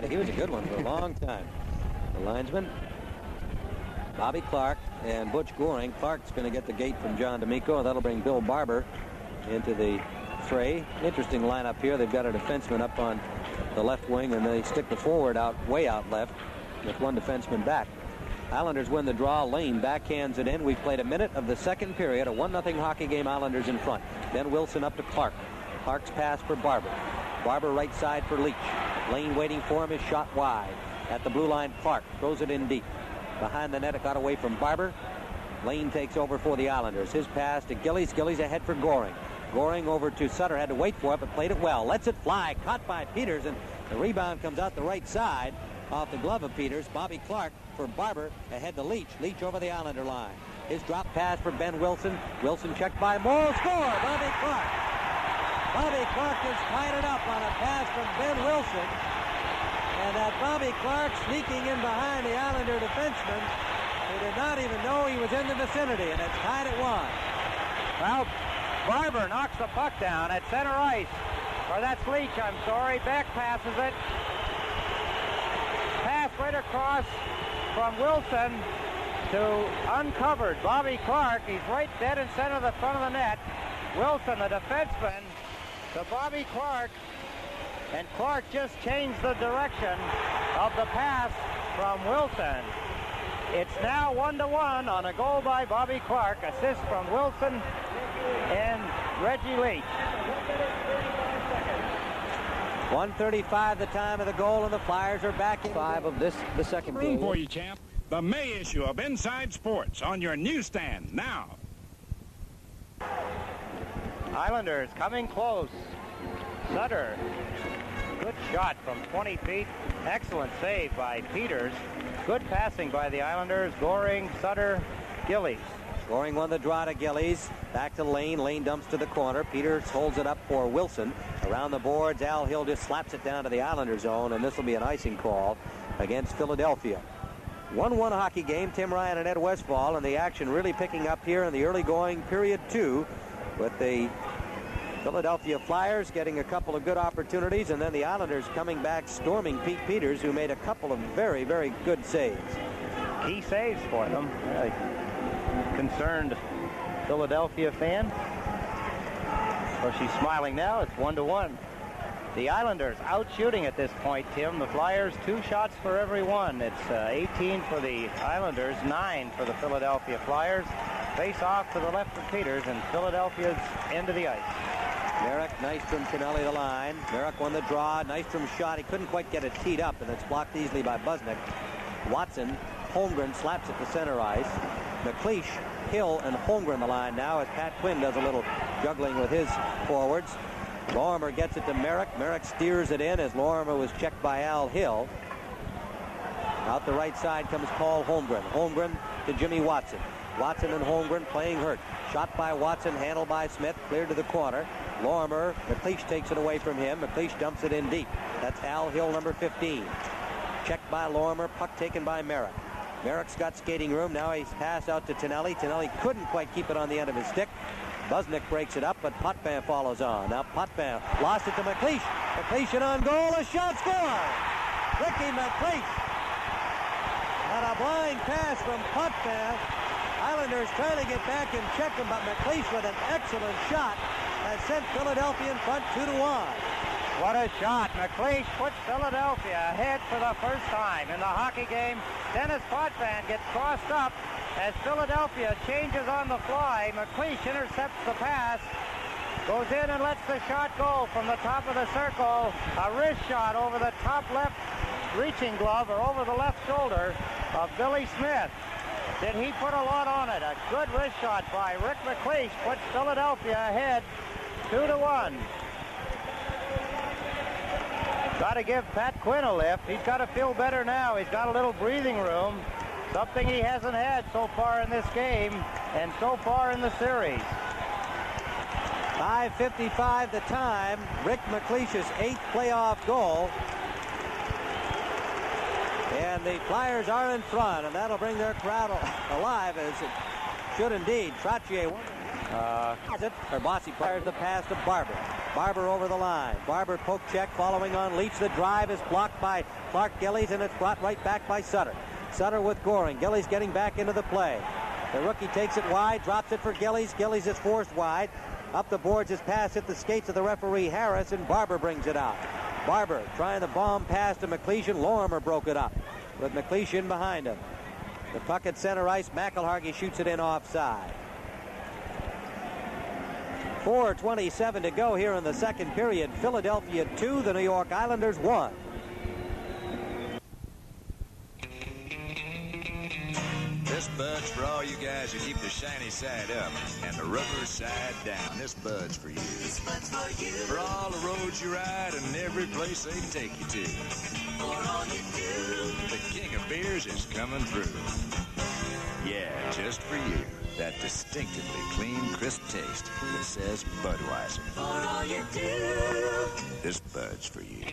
He was a good one for a long time. The linesman, Bobby Clark and Butch Goring. Clark's going to get the gate from John D'Amico, and that'll bring Bill Barber into the fray. Interesting lineup here. They've got a defenseman up on the left wing, and they stick the forward out way out left with one defenseman back. Islanders win the draw. Lane backhands it in. We've played a minute of the second period. A 1-0 hockey game. Islanders in front. Then Wilson up to Clark. Clark's pass for Barber. Barber right side for Leach. Lane waiting for him. His shot wide. At the blue line, Clark throws it in deep. Behind the net, it got away from Barber. Lane takes over for the Islanders. His pass to Gillies. Gillies ahead for Goring. Goring over to Sutter. Had to wait for it, but played it well. Lets it fly. Caught by Peters, and the rebound comes out the right side off the glove of Peters. Bobby Clark for Barber ahead to Leach. Leach over the Islander line. His drop pass for Ben Wilson. Wilson checked by Morrow. Score! Bobby Clark. Bobby Clark has tied it up on a pass from Ben Wilson. And that Bobby Clark sneaking in behind the Islander defenseman, who did not even know he was in the vicinity, and it's tied at 1. Well, Barber knocks the puck down at center ice. Or that's Leach, I'm sorry. Back passes it. Pass right across from Wilson to uncovered Bobby Clark. He's right dead in center of the front of the net. Wilson, the defenseman, to Bobby Clark. And Clark just changed the direction of the pass from Wilson. It's now 1-1 on a goal by Bobby Clark. Assist from Wilson and Reggie Leach. 1:35 the time of the goal, and the Flyers are back in 5 of the second Room period. for you, champ. The May issue of Inside Sports on your newsstand now. Islanders coming close. Sutter. Good shot from 20 feet. Excellent save by Peters. Good passing by the Islanders. Goring, Sutter, Gillies. Goring won the draw to Gillies. Back to Lane. Lane dumps to the corner. Peters holds it up for Wilson. Around the boards, Al Hill just slaps it down to the Islander zone, and this will be an icing call against Philadelphia. 1-1 hockey game. Tim Ryan and Ed Westfall, and the action really picking up here in the early going period 2 with the Philadelphia Flyers getting a couple of good opportunities, and then the Islanders coming back, storming Pete Peters, who made a couple of very, very good saves. Key saves for them. Concerned Philadelphia fan. Well, she's smiling now. It's 1-1. The Islanders out shooting at this point, Tim. The Flyers 2 shots for every one. It's 18 for the Islanders, 9 for the Philadelphia Flyers. Face off to the left of Peters, and Philadelphia's end of the ice. Merrick, Nystrom, Kennelly the line. Merrick won the draw. Nystrom shot. He couldn't quite get it teed up, and it's blocked easily by Busnick. Watson, Holmgren slaps it to center ice. McLeish, Hill, and Holmgren the line now as Pat Quinn does a little juggling with his forwards. Lorimer gets it to Merrick. Merrick steers it in as Lorimer was checked by Al Hill. Out the right side comes Paul Holmgren. Holmgren to Jimmy Watson. Watson and Holmgren playing hurt. Shot by Watson, handled by Smith, cleared to the corner. Lorimer, McLeish takes it away from him. McLeish dumps it in deep. That's Al Hill, number 15. Checked by Lorimer, puck taken by Merrick. Merrick's got skating room. Now he's passed out to Tonelli. Tonelli couldn't quite keep it on the end of his stick. Busnick breaks it up, but Potvin follows on. Now Potvin lost it to McLeish. McLeish in on goal. A shot scored! Ricky McLeish. And a blind pass from Potvin. Islanders trying to get back and check him, but McLeish with an excellent shot has sent Philadelphia in front 2-1. What a shot. McLeish puts Philadelphia ahead for the first time in the hockey game. Dennis Potvin gets crossed up as Philadelphia changes on the fly. McLeish intercepts the pass, goes in and lets the shot go from the top of the circle. A wrist shot over the top left reaching glove, or over the left shoulder of Billy Smith. Did he put a lot on it? A good wrist shot by Rick McLeish puts Philadelphia ahead 2-1. Got to give Pat Quinn a lift. He's got to feel better now. He's got a little breathing room, something he hasn't had so far in this game and so far in the series. 5:55 the time. Rick McLeish's 8th playoff goal. And the Flyers are in front, and that'll bring their crowd alive, as it should indeed. Trottier Herbossi fires the pass to Barber. Barber over the line. Barber poke check following on Leach. The drive is blocked by Clark Gillies, and it's brought right back by Sutter. Sutter with Goring. Gillies getting back into the play. The rookie takes it wide, drops it for Gillies. Gillies is forced wide. Up the boards, his pass hit the skates of the referee Harris, and Barber brings it out. Barber trying the bomb pass to McLeish. Lorimer broke it up with McLeish in behind him. The puck at center ice. McElhargy shoots it in offside. 4:27 to go here in the second period. Philadelphia 2, the New York Islanders 1. This bud's for all you guys who keep the shiny side up and the rubber side down. This bud's for you. This bud's for you. For all the roads you ride and every place they take you to. For all you do. The king of beers is coming through. Yeah, just for you. That distinctively clean, crisp taste that says Budweiser. For all you do. This bud's for you.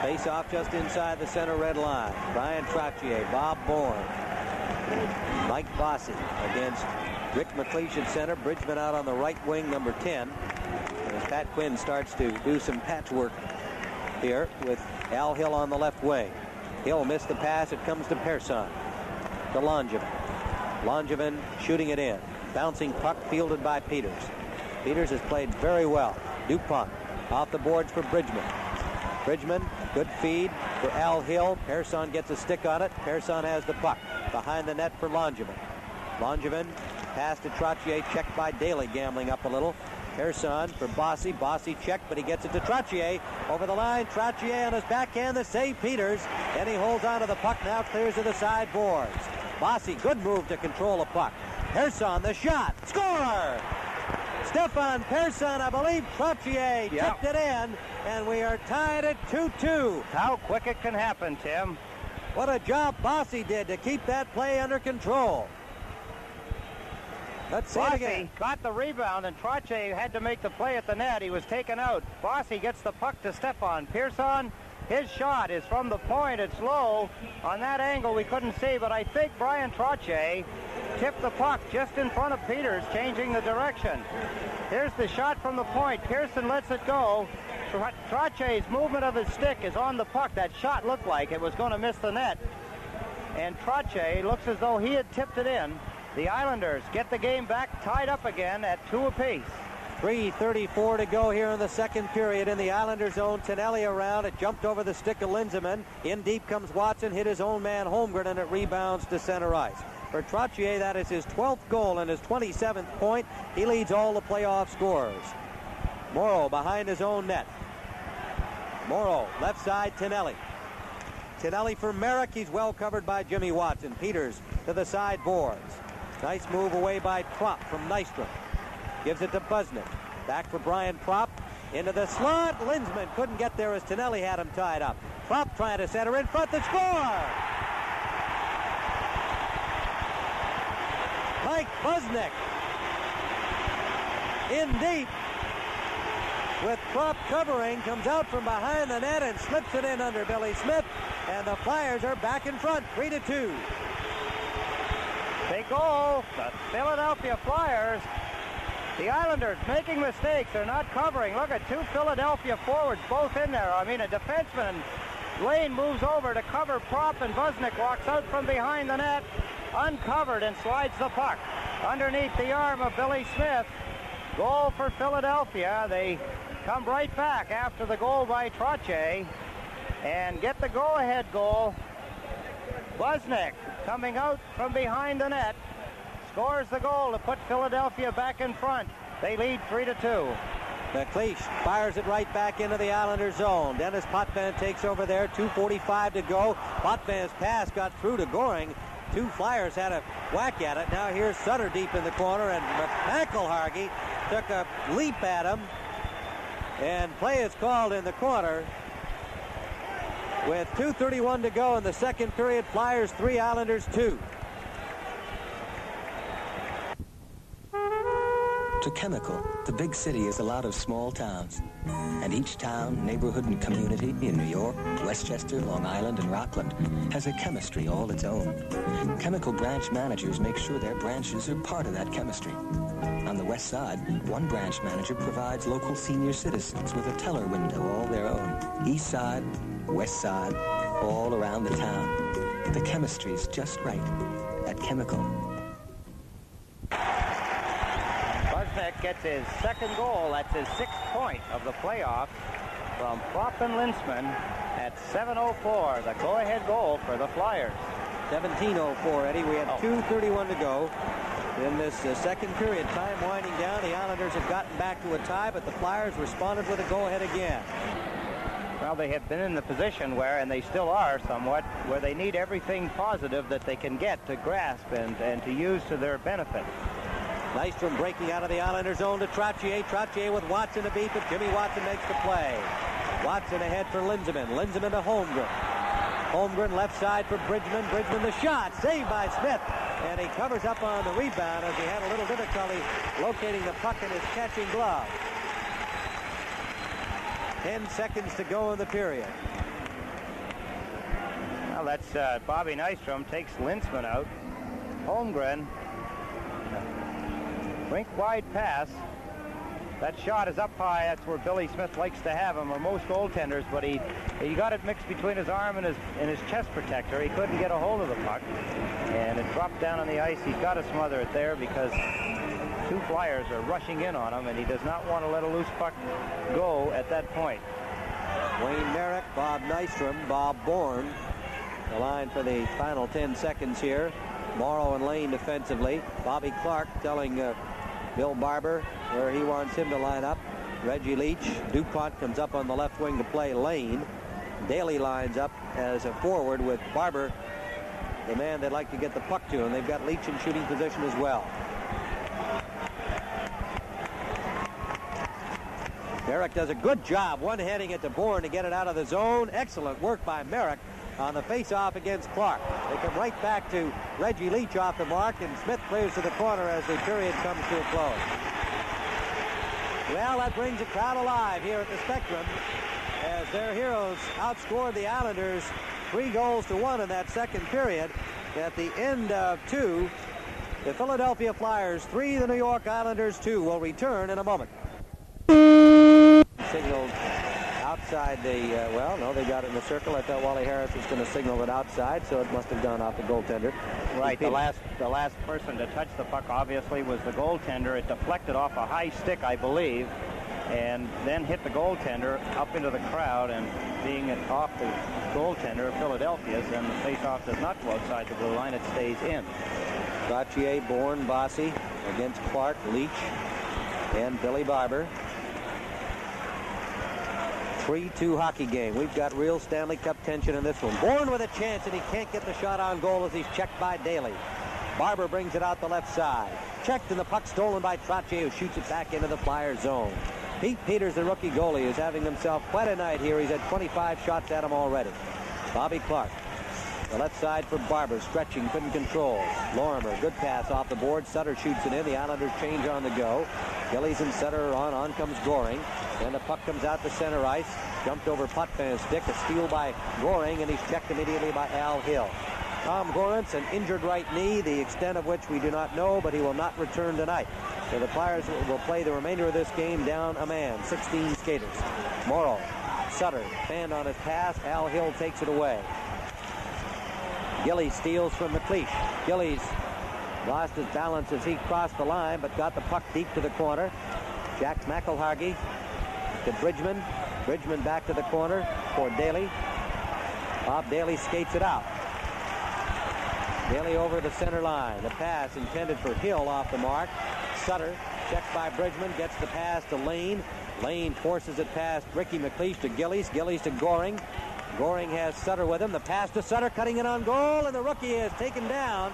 Face-off just inside the center red line. Brian Trottier, Bob Bourne, Mike Bossy against Rick McLeish at center. Bridgman out on the right wing, number 10. And as Pat Quinn starts to do some patchwork here with Al Hill on the left wing. Hill missed the pass. It comes to Persson. To Langevin. Langevin shooting it in. Bouncing puck fielded by Peters. Peters has played very well. Dupont off the boards for Bridgman. Bridgman, good feed for Al Hill. Persson gets a stick on it. Persson has the puck. Behind the net for Langevin. Langevin, pass to Trottier, checked by Daly, gambling up a little. Persson for Bossy. Bossy checked, but he gets it to Trottier. Over the line, Trottier on his backhand to save Peters. Then he holds on to the puck, now clears to the side boards. Bossy, good move to control the puck. Persson, the shot. Score! Stefan Persson, I believe Trottier tipped it in, and we are tied at 2-2. How quick it can happen, Tim. What a job Bossy did to keep that play under control. Let's see it again. Bossy got the rebound, and Trottier had to make the play at the net. He was taken out. Bossy gets the puck to Stefan Persson. His shot is from the point. It's low. On that angle, we couldn't see, but I think Brian Trottier tipped the puck just in front of Peters, changing the direction. Here's the shot from the point. Pearson lets it go. Trottier's movement of his stick is on the puck. That shot looked like it was going to miss the net. And Trottier looks as though he had tipped it in. The Islanders get the game back tied up again at 2 apiece. 3:34 to go here in the second period in the Islanders zone. Tonelli around. It jumped over the stick of Linseman. In deep comes Watson, hit his own man Holmgren, and it rebounds to center ice. For Trottier, that is his 12th goal and his 27th point. He leads all the playoff scorers. Morrow behind his own net. Morrow, left side, Tonelli. Tonelli for Merrick. He's well covered by Jimmy Watson. Peters to the side boards. Nice move away by Propp from Nystrom. Gives it to Busnick. Back for Brian Propp. Into the slot. Linseman couldn't get there as Tonelli had him tied up. Propp trying to center in front. The score! Mike Busnick in deep with Propp covering, comes out from behind the net and slips it in under Billy Smith, and the Flyers are back in front, 3-2. Big goal, the Philadelphia Flyers. The Islanders making mistakes. They're not covering. Look at two Philadelphia forwards both in there. I mean, a defenseman, Lane, moves over to cover Propp, and Busnick walks out from behind the net, uncovered, and slides the puck underneath the arm of Billy Smith. Goal for Philadelphia. They come right back after the goal by Trottier and get the go-ahead goal. Busnick coming out from behind the net scores the goal to put Philadelphia back in front. They lead 3-2. McLeish fires it right back into the Islanders zone. Dennis Potvin takes over there. 2:45 to go. Potvin's pass got through to Goring. Two Flyers had a whack at it. Now here's Sutter deep in the corner, and McElhargy took a leap at him. And play is called in the corner. With 2:31 to go in the second period, Flyers 3, Islanders 2. To Chemical, the big city is a lot of small towns. And each town, neighborhood, and community in New York, Westchester, Long Island, and Rockland has a chemistry all its own. Chemical branch managers make sure their branches are part of that chemistry. On the west side, one branch manager provides local senior citizens with a teller window all their own. East side, west side, all around the town. The chemistry's just right at Chemical. Busnek gets his second goal. That's his 6th point of the playoffs from Propp and Lintzman at 7:04. The go-ahead goal for the Flyers. 17:04, Eddie. We had 2:31 to go in this second period. Time winding down. The Islanders have gotten back to a tie, but the Flyers responded with a go-ahead again. Well, they have been in the position where, and they still are somewhat, where they need everything positive that they can get to grasp and to use to their benefit. Nystrom breaking out of the Islander zone to Trottier. Trottier with Watson to beat, but Jimmy Watson makes the play. Watson ahead for Linzeman. Linzeman to Holmgren. Holmgren left side for Bridgman. Bridgman the shot. Saved by Smith. And he covers up on the rebound as he had a little difficulty locating the puck in his catching glove. 10 seconds to go in the period. Well, that's Bobby Nystrom takes Lintzman out. Holmgren. Rink wide pass. That shot is up high. That's where Billy Smith likes to have him, or most goaltenders, but he got it mixed between his arm and his chest protector. He couldn't get a hold of the puck, and it dropped down on the ice. He's got to smother it there because 2 Flyers are rushing in on him, and he does not want to let a loose puck go at that point. Wayne Merrick, Bob Nystrom, Bob Bourne. The line for the final 10 seconds here. Morrow and Lane defensively. Bobby Clark telling Bill Barber where he wants him to line up. Reggie Leach. DuPont comes up on the left wing to play Lane. Daly lines up as a forward with Barber, the man they'd like to get the puck to, and they've got Leach in shooting position as well. Merrick does a good job one-handing it to Bourne to get it out of the zone. Excellent work by Merrick on the face-off against Clark. They come right back to Reggie Leach off the mark, and Smith clears to the corner as the period comes to a close. Well, that brings the crowd alive here at the Spectrum as their heroes outscored the Islanders 3-1 in that second period. At the end of 2, the Philadelphia Flyers 3, the New York Islanders 2. Will return in a moment. Signaled outside the, well, no, they got it in the circle. I thought Wally Harris was going to signal it outside, so it must have gone off the goaltender. Right, the last person to touch the puck, obviously, was the goaltender. It deflected off a high stick, I believe, and then hit the goaltender up into the crowd, and being it off the goaltender of Philadelphia's, then the face-off does not go outside the blue line. It stays in. Trottier, Bourne, Bossy against Clark, Leach, and Billy Barber. 3-2 hockey game. We've got real Stanley Cup tension in this one. Bourne with a chance, and he can't get the shot on goal as he's checked by Daly. Barber brings it out the left side. Checked, and the puck stolen by Trottier, who shoots it back into the Flyers zone. Pete Peters, the rookie goalie, is having himself quite a night here. He's had 25 shots at him already. Bobby Clark. The left side for Barber, stretching, couldn't control. Lorimer, good pass off the board. Sutter shoots it in. The Islanders change on the go. Gillies and Sutter are on. On comes Goring. And the puck comes out to center ice. Jumped over Potvin's stick. A steal by Goring, and he's checked immediately by Al Hill. Tom Gorance, an injured right knee, the extent of which we do not know, but he will not return tonight. So the Flyers will play the remainder of this game down a man. 16 skaters. Morrow, Sutter, fanned on his pass. Al Hill takes it away. Gillies steals from McLeish. Gillies lost his balance as he crossed the line, but got the puck deep to the corner. Jack McElhargy to Bridgman. Bridgman back to the corner for Daly. Bob Daly skates it out. Daly over the center line. The pass intended for Hill off the mark. Sutter, checked by Bridgman, gets the pass to Lane. Lane forces it past Ricky McLeish to Gillies. Gillies to Goring. Goring has Sutter with him. The pass to Sutter, cutting it on goal, and the rookie is taken down.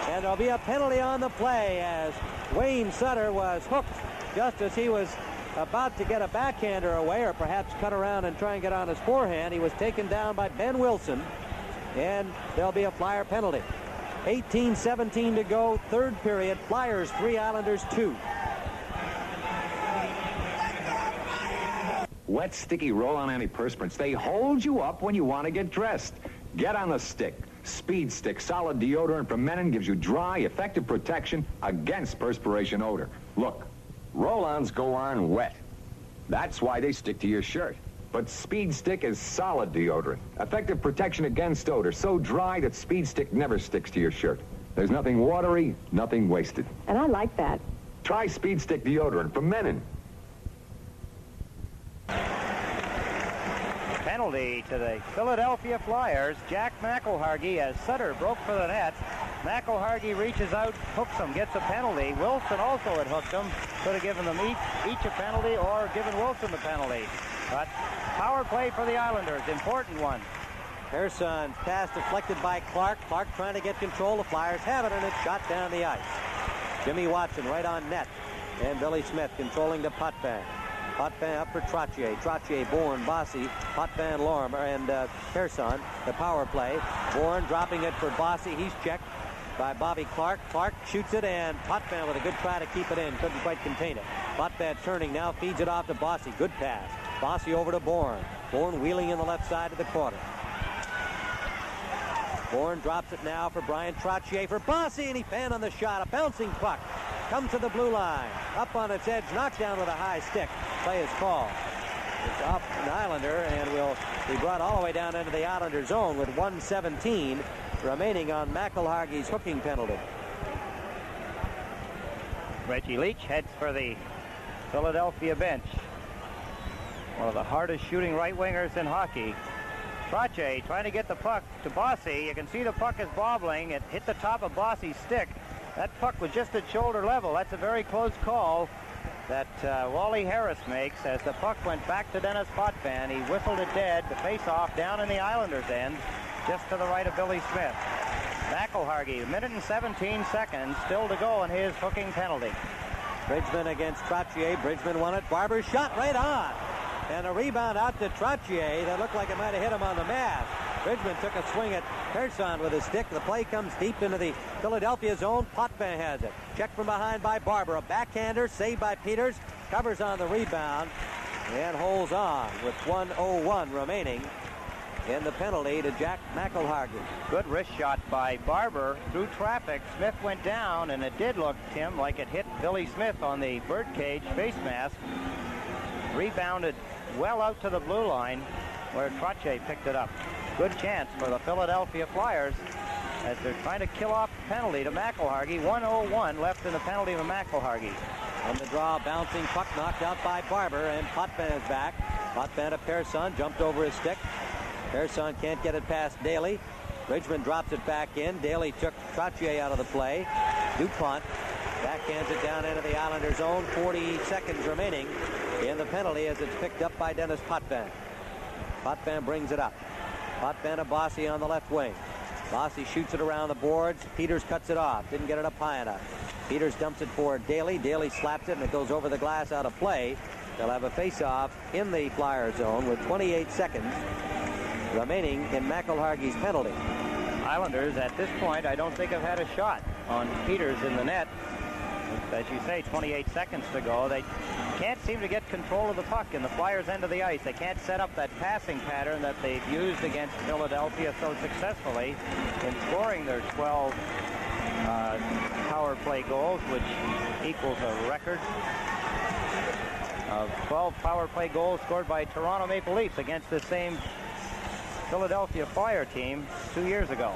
And there'll be a penalty on the play as Wayne Sutter was hooked just as he was about to get a backhander away, or perhaps cut around and try and get on his forehand. He was taken down by Ben Wilson, and there'll be a Flyer penalty. 18-17 to go, third period. Flyers 3, Islanders 2. Wet, sticky roll-on antiperspirants. They hold you up when you want to get dressed. Get on the stick. Speed Stick solid deodorant from Menon gives you dry, effective protection against perspiration odor. Look, roll-ons go on wet. That's why they stick to your shirt. But Speed Stick is solid deodorant. Effective protection against odor. So dry that Speed Stick never sticks to your shirt. There's nothing watery, nothing wasted. And I like that. Try Speed Stick deodorant from Menon. Penalty to the Philadelphia Flyers. Jack McElhargy, as Sutter broke for the net. McElhargy reaches out, hooks him, gets a penalty. Wilson also had hooked him. Could have given them each a penalty or given Wilson the penalty. But power play for the Islanders, important one. Pearson's pass deflected by Clark. Clark trying to get control. The Flyers have it, and it's shot down the ice. Jimmy Watson right on net. And Billy Smith controlling the Potvin. Potvin up for Trottier. Trottier, Bourne, Bossy, Potvin, Lorimer, and Pearson. The power play. Bourne dropping it for Bossy. He's checked by Bobby Clark. Clark shoots it, and Potvin with a good try to keep it in. Couldn't quite contain it. Potvin turning now, feeds it off to Bossy. Good pass. Bossy over to Bourne. Bourne wheeling in the left side of the corner. Bourne drops it now for Brian Trottier for Bossy, and he fanned on the shot. A bouncing puck comes to the blue line. Up on its edge, knocked down with a high stick. Play is called. It's off an Islander and will be brought all the way down into the Islander zone with 1:17 remaining on McElhargy's hooking penalty. Reggie Leach heads for the Philadelphia bench. One of the hardest shooting right wingers in hockey. Trottier trying to get the puck to Bossy. You can see the puck is bobbling. It hit the top of Bossy's stick. That puck was just at shoulder level. That's a very close call that Wally Harris makes as the puck went back to Dennis Potvin. He whistled it dead. The face-off down in the Islanders' end, just to the right of Billy Smith. McElhargy, 1 minute and 17 seconds still to go on his hooking penalty. Bridgman against Trottier. Bridgman won it. Barber's shot right on. And a rebound out to Trottier that looked like it might have hit him on the mask. Bridgman took a swing at Pearson with his stick. The play comes deep into the Philadelphia zone. Potvin has it. Checked from behind by Barber. A backhander saved by Peters. Covers on the rebound and holds on with 1:01 remaining in the penalty to Jack McElhargy. Good wrist shot by Barber through traffic. Smith went down, and it did look, Tim, like it hit Billy Smith on the birdcage face mask. Rebounded well out to the blue line where Trottier picked it up. Good chance for the Philadelphia Flyers as they're trying to kill off the penalty to McElhargy. 1:01 left in the penalty to McElhargy. On the draw, bouncing puck knocked out by Barber, and Potvin is back. Potvin to Pearson, jumped over his stick. Pearson can't get it past Daly. Bridgman drops it back in. Daly took Trottier out of the play. DuPont backhands it down into the Islander zone. 40 seconds remaining in the penalty as it's picked up by Dennis Potvin. Potvin brings it up. Potvin to Bossy on the left wing. Bossy shoots it around the boards. Peters cuts it off. Didn't get it up high enough. Peters dumps it for Daly. Daly slaps it, and it goes over the glass out of play. They'll have a face-off in the Flyer zone with 28 seconds remaining in McElhargy's penalty. Islanders, at this point, I don't think have had a shot on Peters in the net. As you say, 28 seconds to go. They can't seem to get control of the puck in the Flyers' end of the ice. They can't set up that passing pattern that they've used against Philadelphia so successfully in scoring their 12 power play goals, which equals a record of 12 power play goals scored by Toronto Maple Leafs against the same Philadelphia Flyer team 2 years ago.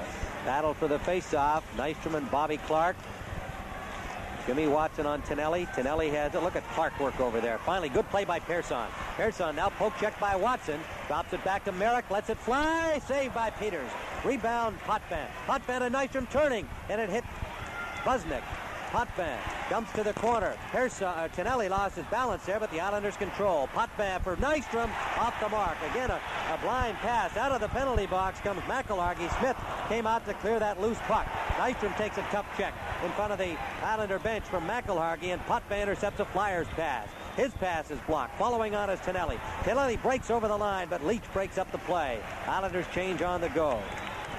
Battle for the face-off. Nystrom and Bobby Clark. Jimmy Watson on Tonelli. Tonelli has it. Look at Clark work over there. Finally, good play by Pearson. Pearson now poke check by Watson. Drops it back to Merrick. Lets it fly. Saved by Peters. Rebound, Potvin. Potvin and Nystrom turning. And it hit Busnick. Potvin dumps to the corner. Tonelli lost his balance there, but the Islanders control. Potvin for Nystrom. Off the mark. Again, a blind pass. Out of the penalty box comes McElhargy. Smith came out to clear that loose puck. Nystrom takes a tough check in front of the Islander bench from McElhargy, and Potvin intercepts a Flyers pass. His pass is blocked. Following on is Tonelli. Tonelli breaks over the line, but Leach breaks up the play. Islanders change on the go.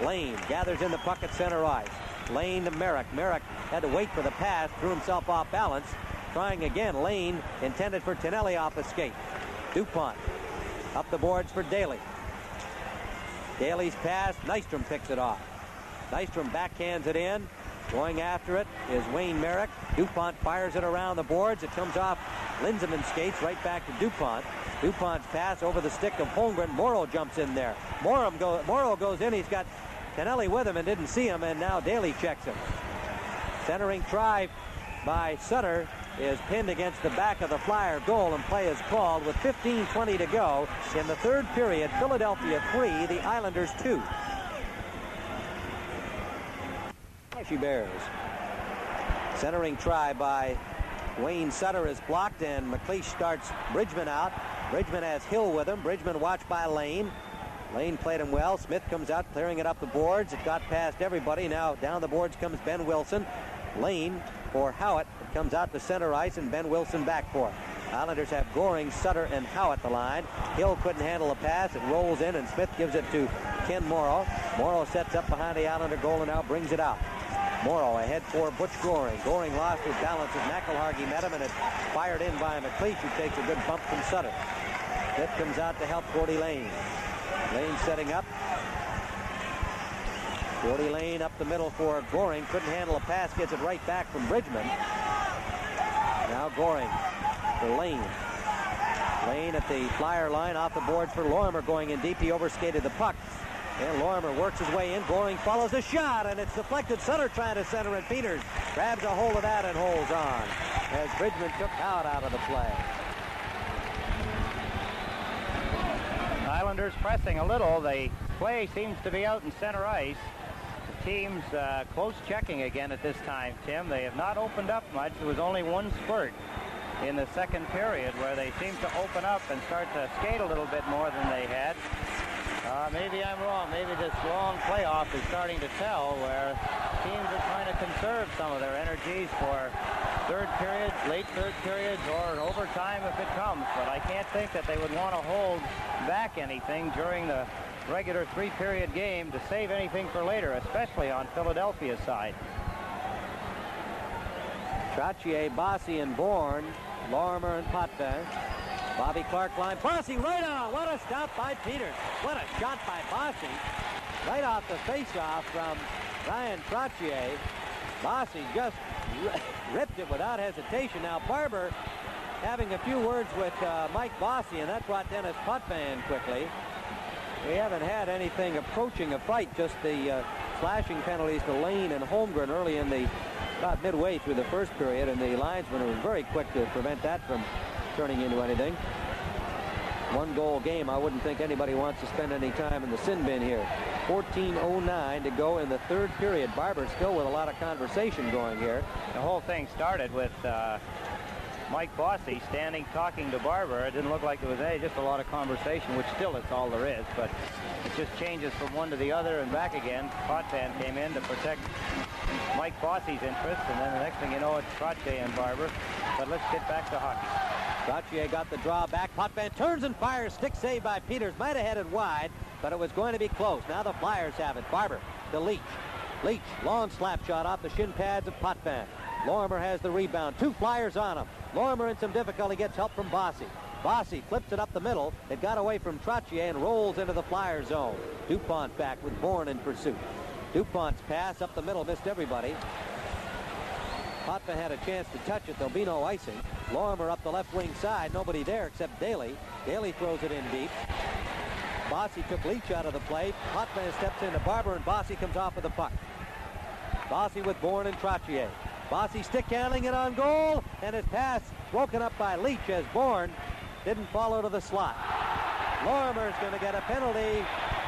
Lane gathers in the puck at center ice. Lane to Merrick. Merrick had to wait for the pass, threw himself off balance. Trying again. Lane intended for Tonelli off a skate. DuPont Up the boards for Daly. Daly's pass. Nystrom picks it off. Nystrom backhands it in. Going after it is Wayne Merrick. DuPont fires it around the boards. It comes off Linseman's skates right back to DuPont. DuPont's pass over the stick of Holmgren. Morrow jumps in there. Morrow goes in. He's got Kennelly with him and didn't see him, and now Daly checks him. Centering try by Sutter is pinned against the back of the Flyer goal, and play is called with 15:20 to go in the third period. Philadelphia 3, the Islanders 2. She bears. Centering try by Wayne Sutter is blocked, and McLeish starts Bridgman out. Bridgman has Hill with him. Bridgman watched by Lane. Lane played him well. Smith comes out, clearing it up the boards. It got past everybody. Now down the boards comes Ben Wilson. Lane for Howitt. It comes out to center ice, and Ben Wilson back for it. Islanders have Goring, Sutter, and Howitt the line. Hill couldn't handle the pass. It rolls in, and Smith gives it to Ken Morrow. Morrow sets up behind the Islander goal and now brings it out. Morrow ahead for Butch Goring. Goring lost his balance as McElhargy met him, and it's fired in by McLeish, who takes a good bump from Sutter. Smith comes out to help Gordy Lane. Lane setting up. Gordy Lane up the middle for Goring. Couldn't handle a pass. Gets it right back from Bridgman. Now Goring for Lane. Lane at the Flyer line off the boards for Lorimer going in deep. He overskated the puck. And Lorimer works his way in. Goring follows the shot, and it's deflected. Sutter trying to center it. Peters grabs a hold of that and holds on as Bridgman took Howard out of the play. Islanders pressing a little. The play seems to be out in center ice. The team's close checking again at this time, Tim. They have not opened up much. There was only one spurt in the second period where they seemed to open up and start to skate a little bit more than they had. Maybe I'm wrong. Maybe this long playoff is starting to tell, where teams are trying to conserve some of their energies for third period, late third periods, or overtime if it comes. But I can't think that they would want to hold back anything during the regular three-period game to save anything for later, especially on Philadelphia's side. Trottier, Bossy, and Bourne, Lorimer, and Potvin. Bobby Clark line. Bossy right on. What a stop by Peters. What a shot by Bossy. Right off the face-off from Ryan Trottier. Bossy just ripped it without hesitation. Now Barber having a few words with Mike Bossy, and that brought Dennis Potvin quickly. We haven't had anything approaching a fight, just the slashing penalties to Lane and Holmgren early in the, about midway through the first period, and the linesman was very quick to prevent that from turning into anything. One-goal game. I wouldn't think anybody wants to spend any time in the sin bin here. 14:09 to go in the third period. Barber still with a lot of conversation going here. The whole thing started with Mike Bossy standing talking to Barber. It didn't look like there was just a lot of conversation, which still it's all there is, but it just changes from one to the other and back again. Potvin came in to protect Mike Bossy's interests, and then the next thing you know, it's Trottier and Barber. But let's get back to hockey. Trottier got the draw back. Potvin turns and fires. Stick save by Peters. Might have headed wide, but it was going to be close. Now the Flyers have it. Barber to Leach. Leach, long slap shot off the shin pads of Potvin. Lorimer has the rebound. Two Flyers on him. Lorimer in some difficulty gets help from Bossy. Bossy flips it up the middle. It got away from Trottier and rolls into the Flyer zone. DuPont back with Bourne in pursuit. DuPont's pass up the middle missed everybody. Potvin had a chance to touch it. There'll be no icing. Lorimer up the left wing side. Nobody there except Daly. Daly throws it in deep. Bossy took Leach out of the play. Potvin steps into Barber, and Bossy comes off with the puck. Bossy with Bourne and Trottier. Bossy stick handling it on goal, and his pass broken up by Leach as Bourne didn't follow to the slot. Lorimer's going to get a penalty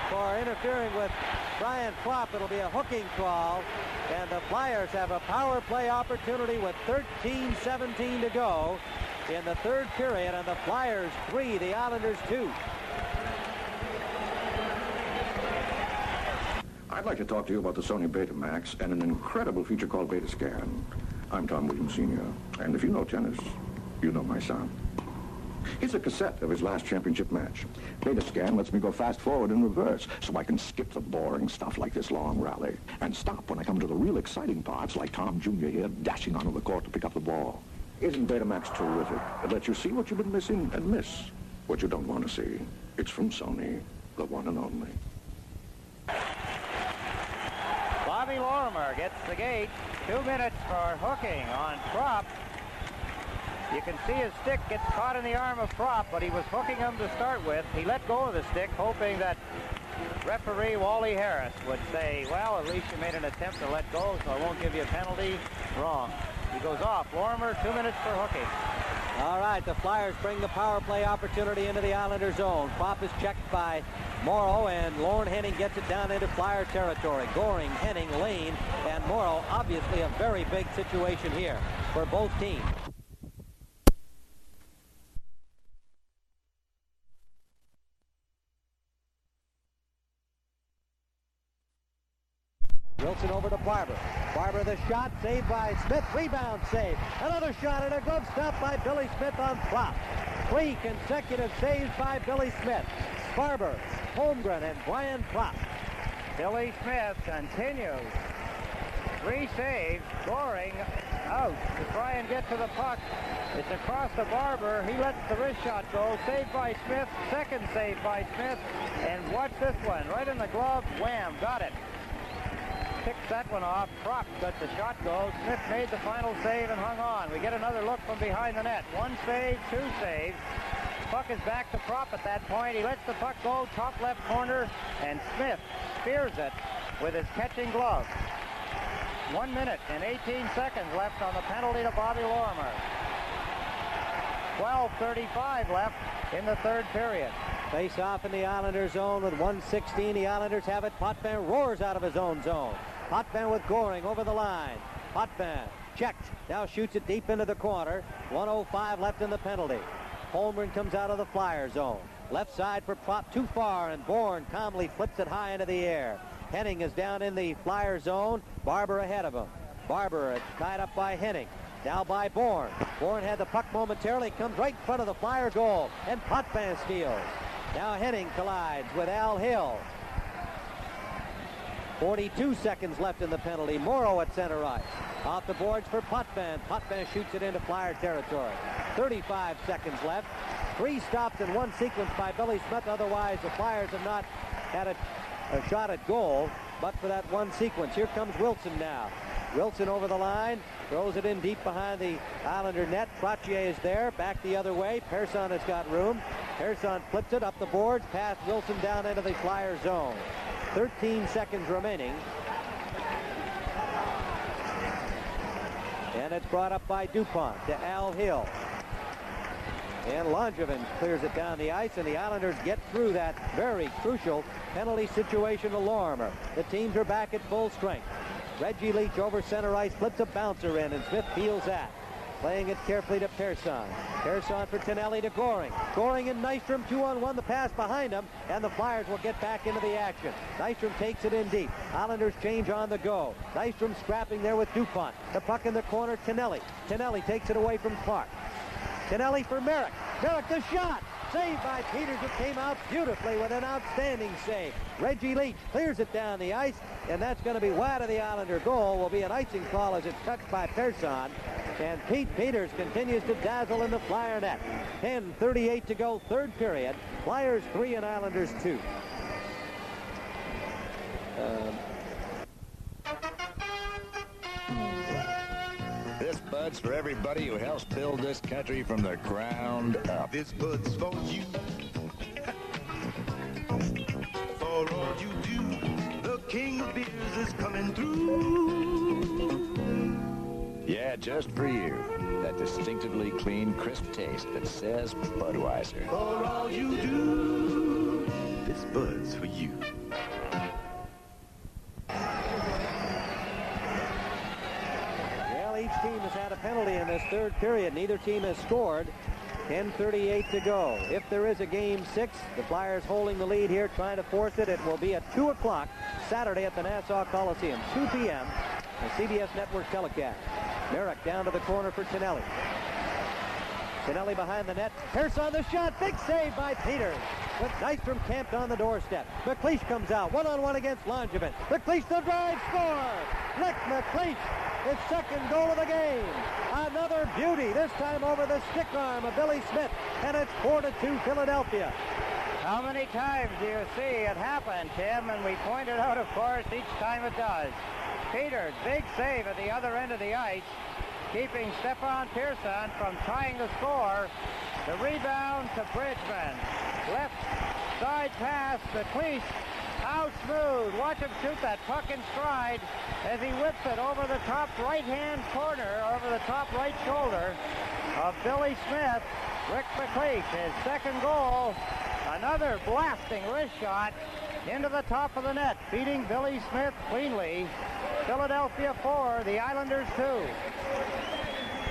for interfering with Brian Klopp. It'll be a hooking call, and the Flyers have a power play opportunity with 13:17 to go in the third period, and the Flyers 3, the Islanders 2. I'd like to talk to you about the Sony Betamax and an incredible feature called Beta Scan. I'm Tom Williams Sr., and if you know tennis, you know my son. Here's a cassette of his last championship match. Beta Scan lets me go fast forward and reverse, so I can skip the boring stuff like this long rally and stop when I come to the real exciting parts, like Tom Jr. here dashing onto the court to pick up the ball. Isn't Betamax terrific? It lets you see what you've been missing and miss what you don't want to see. It's from Sony, the one and only. Bobby Lorimer gets the gate. 2 minutes for hooking on Prop. You can see his stick gets caught in the arm of Prop, but he was hooking him to start with. He let go of the stick, hoping that referee Wally Harris would say, well, at least you made an attempt to let go, so I won't give you a penalty. Wrong. He goes off. Lorimer, 2 minutes for hooking. All right, the Flyers bring the power play opportunity into the Islander zone. Prop is checked by Morrow, and Lorne Henning gets it down into Flyer territory. Goring, Henning, Lane, and Morrow. Obviously a very big situation here for both teams. Wilson over to Barber. Barber the shot, saved by Smith. Rebound save. Another shot and a glove stop by Billy Smith on Prop. 3 consecutive saves by Billy Smith. Barber, Holmgren, and Brian Prop. Billy Smith continues. 3 saves. Goring out to try and get to the puck. It's across to Barber. He lets the wrist shot go. Saved by Smith. Second save by Smith. And watch this one. Right in the glove. Wham. Got it. Picks that one off. Prop lets the shot go. Smith made the final save and hung on. We get another look from behind the net. 1 save, 2 saves. Puck is back to Prop at that point. He lets the puck go, top left corner, and Smith spears it with his catching glove. 1 minute and 18 seconds left on the penalty to Bobby Lorimer. 12:35 left in the third period. Face off in the Islanders zone with 1:16. The Islanders have it. Potvin roars out of his own zone. Potvin with Goring over the line. Potvin checked. Now shoots it deep into the corner. 1:05 left in the penalty. Holmgren comes out of the Flyer zone. Left side for Prop, too far, and Bourne calmly flips it high into the air. Henning is down in the Flyer zone. Barber ahead of him. Barber tied up by Henning. Now by Bourne. Bourne had the puck momentarily. Comes right in front of the Flyer goal. And Potvin steals. Now Henning collides with Al Hill. 42 seconds left in the penalty. Morrow at center ice. Off the boards for Potvin. Potvin shoots it into Flyer territory. 35 seconds left. 3 stops in 1 sequence by Billy Smith. Otherwise, the Flyers have not had a shot at goal, but for that 1 sequence. Here comes Wilson now. Wilson over the line. Throws it in deep behind the Islander net. Trottier is there. Back the other way. Persson has got room. Persson flips it up the boards. Past Wilson down into the Flyer zone. 13 seconds remaining. And it's brought up by DuPont to Al Hill. And Langevin clears it down the ice, and the Islanders get through that very crucial penalty situation to Lorimer. The teams are back at full strength. Reggie Leach over center ice, flips a bouncer in, and Smith peels that. Playing it carefully to Persson. Persson for Tonelli to Goring. Goring and Nystrom 2-on-1, the pass behind him, and the Flyers will get back into the action. Nystrom takes it in deep. Islanders change on the go. Nystrom scrapping there with DuPont. The puck in the corner, Tonelli. Tonelli takes it away from Clark. Tonelli for Merrick. Merrick the shot. Saved by Peters. It came out beautifully with an outstanding save. Reggie Leach clears it down the ice, and that's going to be wide of the Islander goal. Will be an icing call as it's touched by Persson. And Pete Peters continues to dazzle in the Flyer net. 10:38 to go, third period. Flyers 3 and Islanders 2. This Bud's for everybody who helps build this country from the ground up. This Bud's for you. For all you do, the king of beers is coming through. Yeah, just for you. That distinctively clean, crisp taste that says Budweiser. For all you do, this Bud's for you. Well, each team has had a penalty in this third period. Neither team has scored. 10:38 to go. If there is a game 6, the Flyers holding the lead here, trying to force it. It will be at 2 o'clock Saturday at the Nassau Coliseum. 2 p.m. The CBS Network telecast. Merrick down to the corner for Tonelli. Tonelli behind the net. Persson the shot. Big save by Peters. With Nystrom camped on the doorstep. McLeish comes out. 1-on-1 against Langevin. McLeish the drive. Score! Nick McLeish. His second goal of the game. Another beauty. This time over the stick arm of Billy Smith. And it's 4-2 Philadelphia. How many times do you see it happen, Tim? And we pointed out, of course, each time it does. Peters, big save at the other end of the ice, keeping Stefan Pearson from tying the score. The rebound to Bridgman. Left side pass to Cleese. How smooth. Watch him shoot that puck in stride as he whips it over the top right-hand corner, over the top right shoulder of Billy Smith. Rick McLeish, his second goal. Another blasting wrist shot into the top of the net, beating Billy Smith cleanly. Philadelphia 4, the Islanders 2.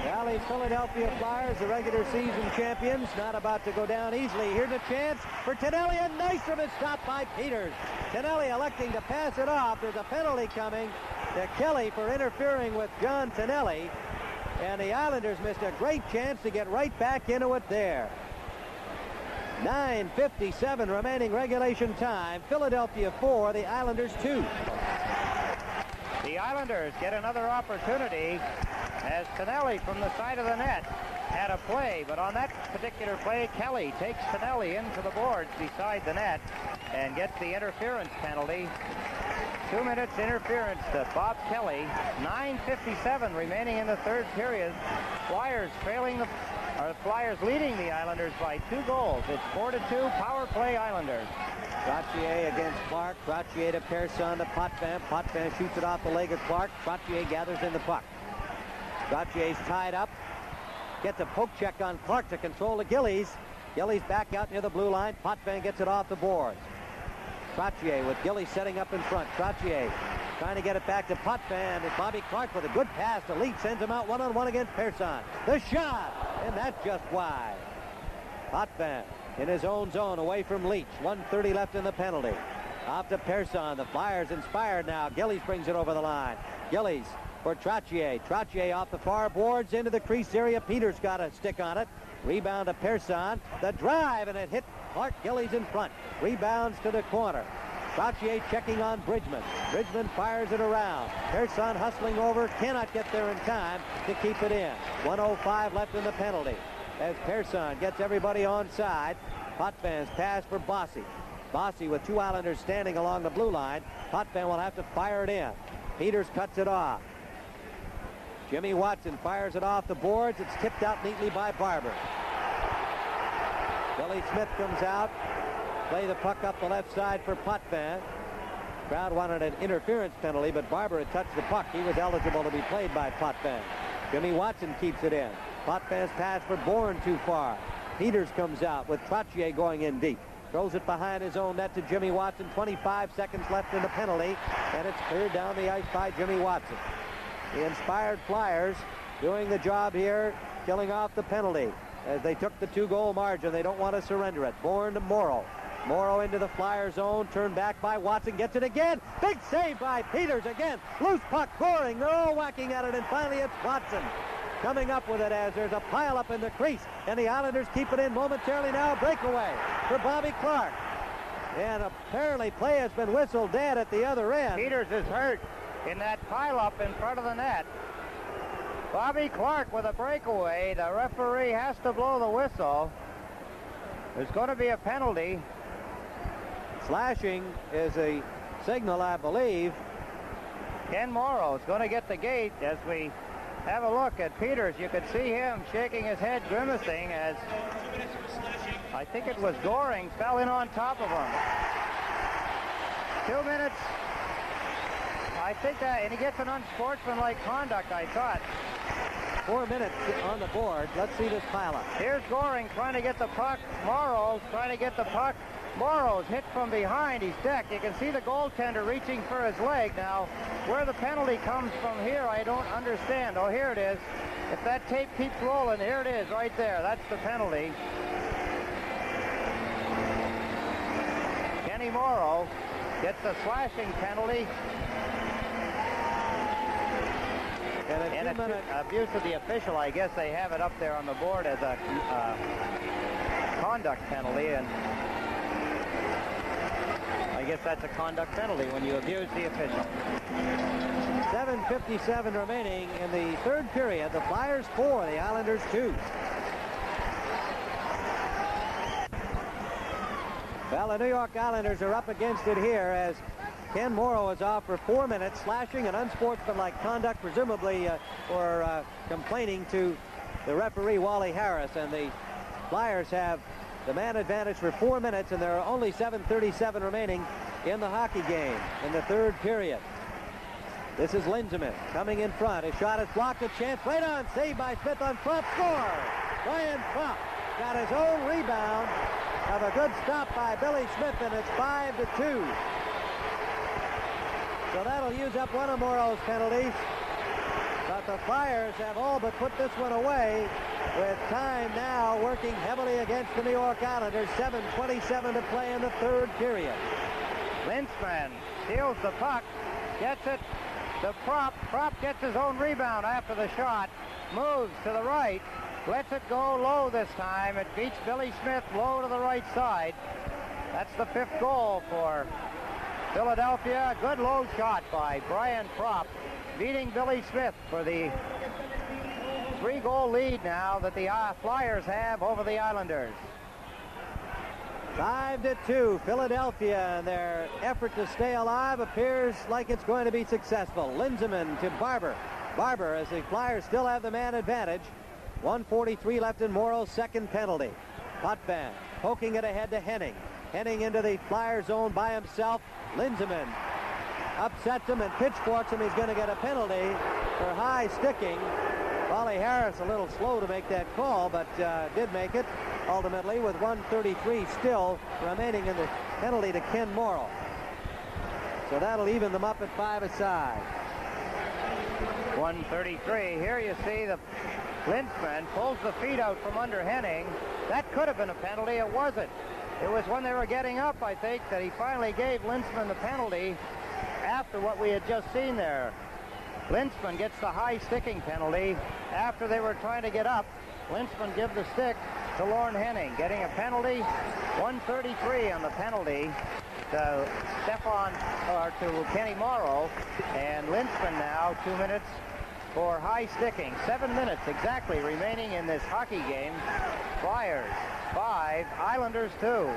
Well, these Philadelphia Flyers, the regular season champions, not about to go down easily. Here's a chance for Tonelli, and Nystrom is stopped by Peters. Tonelli electing to pass it off. There's a penalty coming to Kelly for interfering with John Tonelli, and the Islanders missed a great chance to get right back into it there. 9:57 remaining regulation time. Philadelphia 4, the Islanders 2. The Islanders get another opportunity as Tonelli from the side of the net had a play, but on that particular play, Kelly takes Tonelli into the boards beside the net and gets the interference penalty. 2 minutes interference to Bob Kelly. 9:57 remaining in the third period. Flyers leading the Islanders by 2 goals. It's 4-2 power play Islanders. Trottier against Clark. Trottier to Persson to Potvin. Potvin shoots it off the leg of Clark. Trottier gathers in the puck. Trottier's tied up. Gets a poke check on Clark to control the Gillies. Gillies back out near the blue line. Potvin gets it off the boards. Trottier with Gillies setting up in front. Trottier trying to get it back to Potvin. And Bobby Clark with a good pass to Leach. Sends him out one-on-one against Persson. The shot! And that's just wide. Potvin in his own zone away from Leach. 1:30 left in the penalty. Off to Persson. The Flyers inspired now. Gillies brings it over the line. Gillies for Trottier. Trottier off the far boards into the crease area. Peters got a stick on it. Rebound to Persson. The drive, and it hit Clark. Gillies in front. Rebounds to the corner. Trottier checking on Bridgman. Bridgman fires it around. Persson hustling over. Cannot get there in time to keep it in. 1:05 left in the penalty. As Persson gets everybody on side. Potvin's pass for Bossy. Bossy with 2 Islanders standing along the blue line. Potvin will have to fire it in. Peters cuts it off. Jimmy Watson fires it off the boards. It's tipped out neatly by Barber. Billy Smith comes out. Play the puck up the left side for Potvin. Crowd wanted an interference penalty, but Barber had touched the puck. He was eligible to be played by Potvin. Jimmy Watson keeps it in. Potvin's pass for Bourne too far. Peters comes out with Trottier going in deep. Throws it behind his own net to Jimmy Watson. 25 seconds left in the penalty, and it's cleared down the ice by Jimmy Watson. The inspired Flyers doing the job here, killing off the penalty. As they took the 2-goal margin, they don't want to surrender it. Bourne to Morrow. Morrow into the Flyer zone, turned back by Watson, gets it again. Big save by Peters again. Loose puck, Goring, they're all whacking at it, and finally it's Watson coming up with it as there's a pile-up in the crease, and the Islanders keep it in momentarily now. Breakaway for Bobby Clark. And apparently play has been whistled dead at the other end. Peters is hurt in that pile-up in front of the net. Bobby Clark with a breakaway. The referee has to blow the whistle. There's going to be a penalty. Slashing is a signal, I believe. Ken Morrow is going to get the gate. As we have a look at Peters, you could see him shaking his head, grimacing, as I think it was Goring fell in on top of him. 2 minutes. I think that, and he gets an unsportsmanlike conduct, I thought. 4 minutes on the board. Let's see this pile-up. Here's Goring trying to get the puck. Morrow trying to get the puck. Morrow's hit from behind. He's decked. You can see the goaltender reaching for his leg. Now, where the penalty comes from here, I don't understand. Oh, here it is. If that tape keeps rolling, here it is right there. That's the penalty. Kenny Morrow gets a slashing penalty. And abuse of the official. I guess they have it up there on the board as a conduct penalty, and I guess that's a conduct penalty when you abuse the official. 7:57 remaining in the third period. The Flyers 4, the Islanders 2. Well, the New York Islanders are up against it here as Ken Morrow is off for 4 minutes, slashing and unsportsmanlike conduct, presumably for complaining to the referee, Wally Harris. And the Flyers have the man advantage for 4 minutes, and there are only 7:37 remaining in the hockey game in the third period. This is Linseman coming in front. His shot is blocked. A chance right on. Saved by Smith on Propp. Score! Brian Propp got his own rebound of a good stop by Billy Smith, and it's 5-2. So that'll use up one of Morrow's penalties. But the Flyers have all but put this one away, with time now working heavily against the New York Islanders. 7:27 to play in the third period. Linseman steals the puck, gets it to Propp. Propp gets his own rebound after the shot, moves to the right, lets it go low this time. It beats Billy Smith low to the right side. That's the 5th goal for Philadelphia. Good low shot by Brian Propp, beating Billy Smith for the 3-goal lead now that the Flyers have over the Islanders. 5-2, Philadelphia, and their effort to stay alive appears like it's going to be successful. Linseman to Barber. Barber, as the Flyers still have the man advantage. 1:43 left in Morrow's second penalty. Potvin poking it ahead to Henning. Henning into the Flyers zone by himself. Linseman upsets him and pitchforks him. He's going to get a penalty for high sticking. Wally Harris a little slow to make that call, but did make it ultimately with 1:33 still remaining in the penalty to Ken Morrow. So that'll even them up at 5-a-side. 1:33. Here you see the Linseman pulls the feet out from under Henning. That could have been a penalty. It wasn't. It was when they were getting up, I think, that he finally gave Linseman the penalty after what we had just seen there. Linseman gets the high sticking penalty after they were trying to get up. Linseman gives the stick to Lorne Henning, getting a penalty. 1:33 on the penalty to to Kenny Morrow, and Linseman now 2 minutes for high sticking. 7 minutes exactly remaining in this hockey game. Flyers 5, Islanders 2. Well,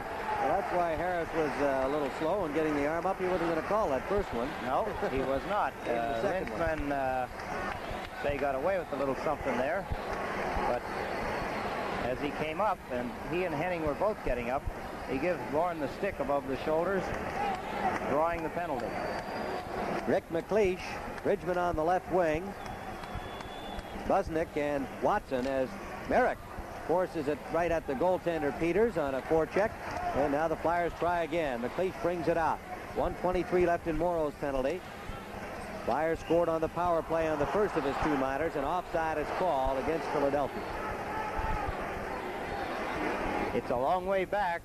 that's why Harris was a little slow in getting the arm up. He wasn't going to call that first one. No, he was not. Linseman, say, got away with a little something there. But as he came up, and he and Henning were both getting up, he gives Lorne the stick above the shoulders, drawing the penalty. Rick McLeish, Bridgman on the left wing. Busnick and Watson as Merrick forces it right at the goaltender Peters on a forecheck. And now the Flyers try again. McLeish brings it out. 1:23 left in Morrow's penalty. Flyers scored on the power play on the first of his 2 minors, and offside is called against Philadelphia. It's a long way back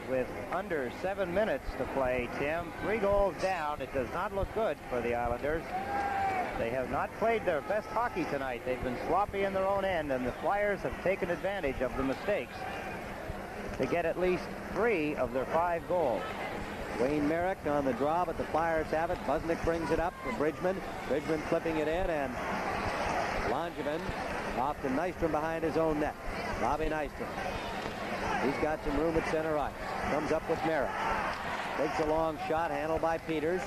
with under 7 minutes to play, Tim. 3 goals down. It does not look good for the Islanders. They have not played their best hockey tonight. They've been sloppy in their own end, and the Flyers have taken advantage of the mistakes to get at least 3 of their 5 goals. Wayne Merrick on the draw, but the Flyers have it. Busnick brings it up for Bridgman. Bridgman flipping it in, and Langevin off to Nystrom behind his own net. Bobby Nystrom. He's got some room at center ice. Comes up with Merrick. Takes a long shot, handled by Peters.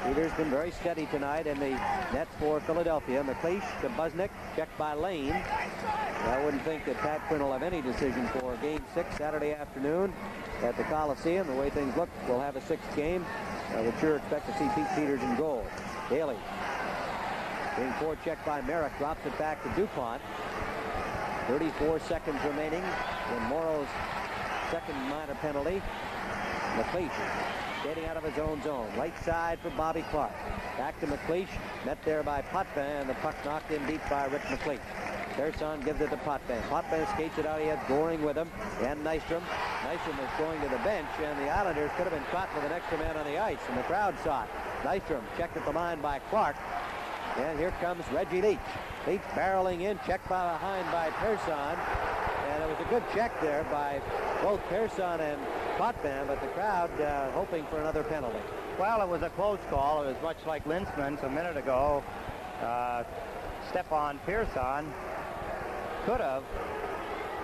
Peters been very steady tonight in the nets for Philadelphia. McLeish to Busnick, checked by Lane. I wouldn't think that Pat Quinn will have any decision for Game 6 Saturday afternoon at the Coliseum. The way things look, we'll have a 6th game. I would sure expect to see Pete Peters in goal. Daly being forechecked by Merrick, drops it back to DuPont. 34 seconds remaining in Morrow's second minor penalty. McLeish skating out of his own zone. Right side for Bobby Clark. Back to McLeish. Met there by Potvin, and the puck knocked in deep by Rick McLeish. Persson gives it to Potvin. Potvin skates it out. He has Goring with him. And Nystrom. Nystrom is going to the bench, and the Islanders could have been caught with an extra man on the ice, and the crowd saw it. Nystrom checked at the line by Clark. And here comes Reggie Leach. Leach barreling in, checked by behind by Persson. And it was a good check there by both Persson and Potvin, but the crowd hoping for another penalty. Well, it was a close call. It was much like Linseman's a minute ago. Stefan Persson could have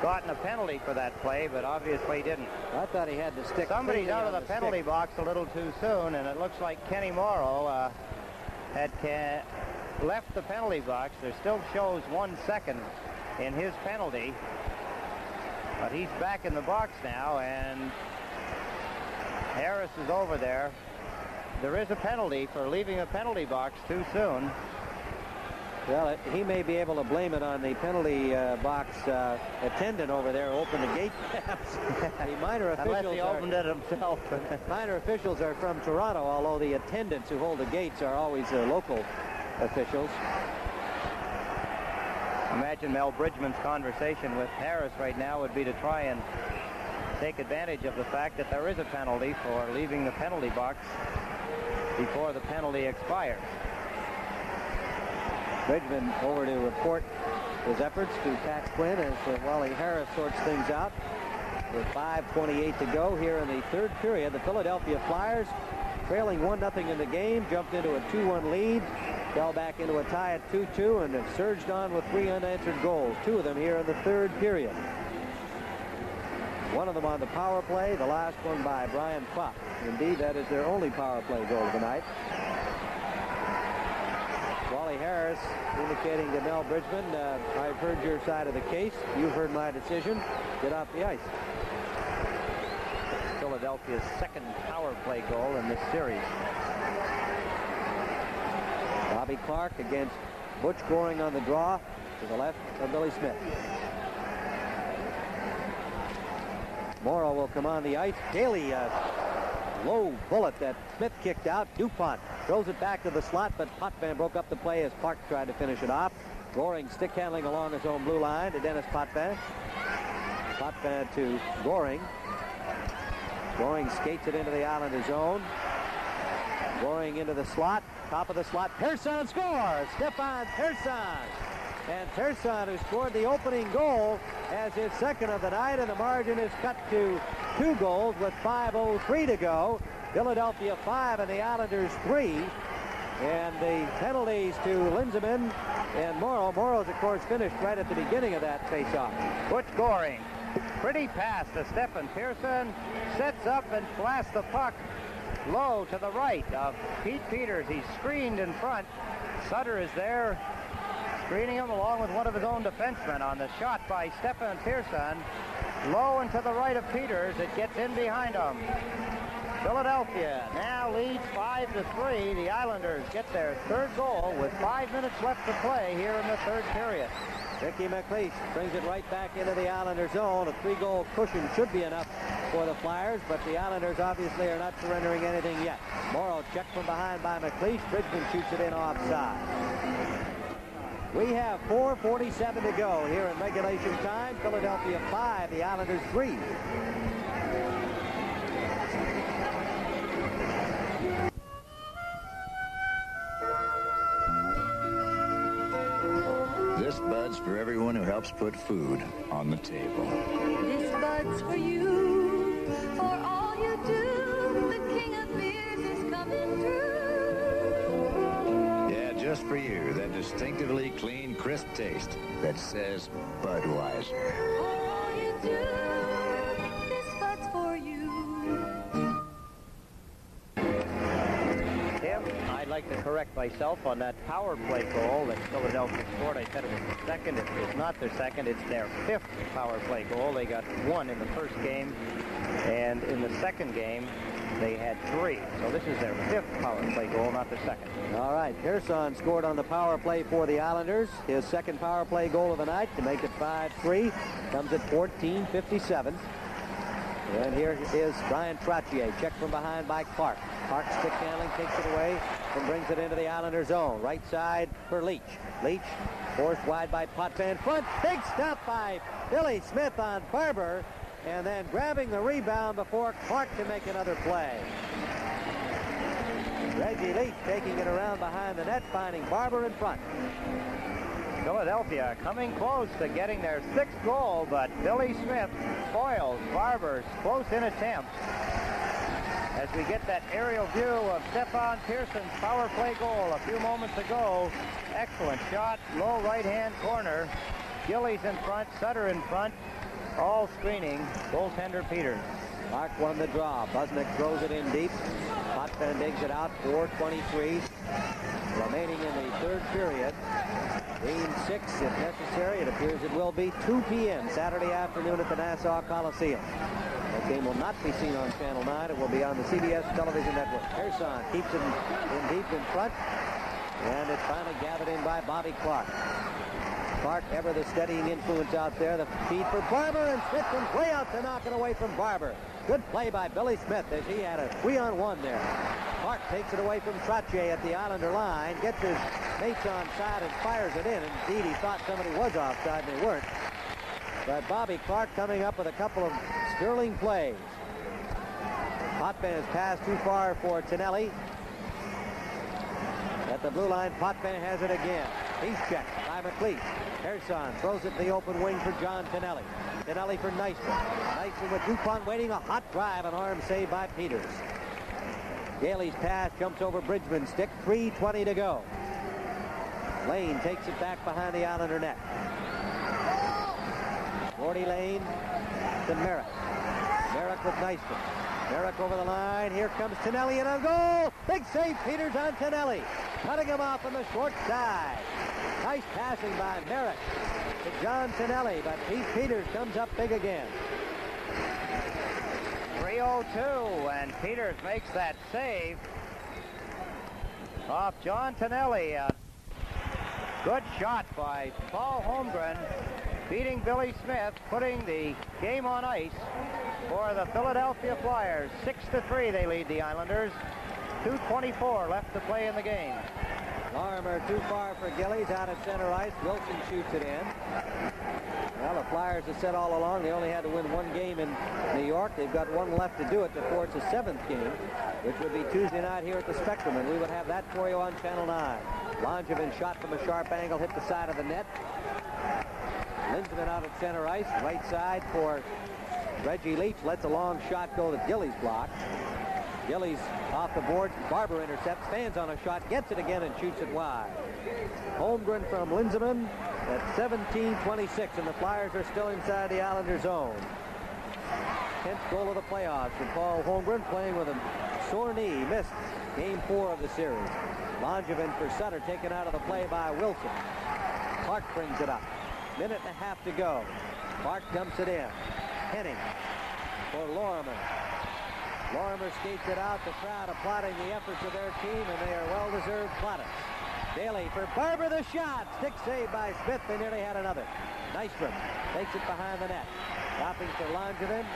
gotten a penalty for that play, but obviously didn't. I thought he had to stick. Somebody's cleanly out of on the penalty stick. box a little too soon, and it looks like Kenny Morrow had left the penalty box. There still shows 1 second in his penalty, but he's back in the box now, and Harris is over there. There is a penalty for leaving the penalty box too soon. Well, he may be able to blame it on the penalty box attendant over there who opened the gate perhaps. The minor Unless officials he opened it himself. minor officials are from Toronto, although the attendants who hold the gates are always local officials. Imagine Mel Bridgman's conversation with Harris right now would be to try and take advantage of the fact that there is a penalty for leaving the penalty box before the penalty expires. Bridgman over to report his efforts to Pat Quinn as Wally Harris sorts things out. With 5:28 to go here in the third period, the Philadelphia Flyers, trailing 1-0 in the game, jumped into a 2-1 lead, fell back into a tie at 2-2, and have surged on with 3 unanswered goals, 2 of them here in the third period. One of them on the power play, the last one by Brian Fopp. Indeed, that is their only power play goal of the night. Wally Harris indicating to Mel Bridgman, I've heard your side of the case. You've heard my decision. Get off the ice. Philadelphia's second power play goal in this series. Bobby Clark against Butch Goring on the draw to the left of Billy Smith. Morrow will come on the ice. Daly, low bullet that Smith kicked out. DuPont throws it back to the slot, but Potvin broke up the play as Clark tried to finish it off. Goring stick handling along his own blue line to Dennis Potvin. Potvin to Goring. Goring skates it into the Islanders' zone. Goring into the slot, top of the slot. Persson scores! Stefan Persson! And Persson, who scored the opening goal, has his second of the night, and the margin is cut to 2 goals with 5:03 to go. Philadelphia 5 and the Islanders 3. And the penalties to Linseman and Morrow. Morrow's, of course, finished right at the beginning of that face-off. Butch Goring, pretty pass to Stefan Persson, sets up and blasts the puck low to the right of Pete Peters. He's screened in front. Sutter is there, screening him along with one of his own defensemen on the shot by Stefan Persson. Low and to the right of Peters. It gets in behind him. Philadelphia now leads 5-3. The Islanders get their third goal with 5 minutes left to play here in the third period. Ricky McLeish brings it right back into the Islanders' zone. A 3-goal cushion should be enough for the Flyers, but the Islanders obviously are not surrendering anything yet. Morrow checked from behind by McLeish. Bridgman shoots it in offside. We have 4:47 to go here in regulation time. Philadelphia 5, the Islanders 3. This Bud's for everyone who helps put food on the table. This Bud's for you, for all you do. The king of beers is coming through. Yeah, just for you, that distinctively clean, crisp taste that says Budweiser. For all you do, this Bud's for you. Tim, I'd like to correct myself on that power play goal that Philadelphia scored. I said it was the second. It is not their second. It's their 5th power play goal. They got 1 in the first game, and in the second game, they had 3. So this is their 5th power play goal, not their second. All right, Persson scored on the power play for the Islanders. His second power play goal of the night to make it 5-3. Comes at 14:57. And here is Brian Trottier, checked from behind by Clark. Clark stick handling, takes it away, and brings it into the Islanders' zone. Right side for Leach. Leach forced wide by Potvin. Front, big stop by Billy Smith on Barber, and then grabbing the rebound before Clark can make another play. Reggie Leach taking it around behind the net, finding Barber in front. Philadelphia coming close to getting their 6th goal, but Billy Smith spoils Barber's close-in attempt. As we get that aerial view of Stefan Persson's power play goal a few moments ago. Excellent shot, low right-hand corner. Gillies in front, Sutter in front. all screening goaltender Peters. Clark won the draw. Busnick throws it in deep. Potvin digs it out. 4:23 remaining in the third period. Game 6, if necessary. It appears it will be 2 p.m. Saturday afternoon at the Nassau Coliseum. That game will not be seen on Channel 9. It will be on the CBS television network. Pearson keeps it in deep in front. And it's finally gathered in by Bobby Clark. Clark, ever the steadying influence out there. The feed for Barber, and Smith comes way out to knock it away from Barber. Good play by Billy Smith as he had a 3-on-1 there. Clark takes it away from Trottier at the Islander line, gets his mates on side and fires it in. Indeed, he thought somebody was offside, and they weren't. But Bobby Clark coming up with a couple of sterling plays. Potvin has passed too far for Tonelli. At the blue line, Potvin has it again. He's checked by McLeish. Pearson throws it in the open wing for John Tonelli. Tonelli for Nystrom. Nystrom with DuPont waiting. A hot drive, an arm save by Peters. Gailey's pass jumps over Bridgman's stick. 3:20 to go. Lane takes it back behind the Islander net. Gordy Lane to Merrick. Merrick with Nystrom. Merrick over the line. Here comes Tonelli and a goal. Big save, Peters on Tonelli. Cutting him off on the short side. Nice passing by Merrick to John Tonelli, but Pete Peters comes up big again. 3:02, and Peters makes that save off John Tonelli. Good shot by Paul Holmgren, beating Billy Smith, putting the game on ice for the Philadelphia Flyers. 6-3 they lead the Islanders. 2:24 left to play in the game. Lorimer too far for Gillies out at center ice. Wilson shoots it in. Well, the Flyers have said all along they only had to win one game in New York. They've got one left to do it before it's a 7th game, which would be Tuesday night here at the Spectrum, and we would have that for you on Channel 9. Langevin shot from a sharp angle, hit the side of the net. Lindsman out at center ice, right side for Reggie Leach. Lets a long shot go that Gillies blocked. Gillies off the boards. Barber intercepts, stands on a shot, gets it again, and shoots it wide. Holmgren from Lindsman at 17:26, and the Flyers are still inside the Islander zone. 10th goal of the playoffs for Paul Holmgren, playing with a sore knee. Missed game 4 of the series. Langevin for Sutter, taken out of the play by Wilson. Clark brings it up. Minute and a half to go. Clark dumps it in. Henning for Lorimer. Lorimer skates it out. The crowd applauding the efforts of their team, and they are well-deserved plaudits. Daly for Barber, the shot. Stick save by Smith. They nearly had another. Nystrom takes it behind the net. Stopping for Langevin.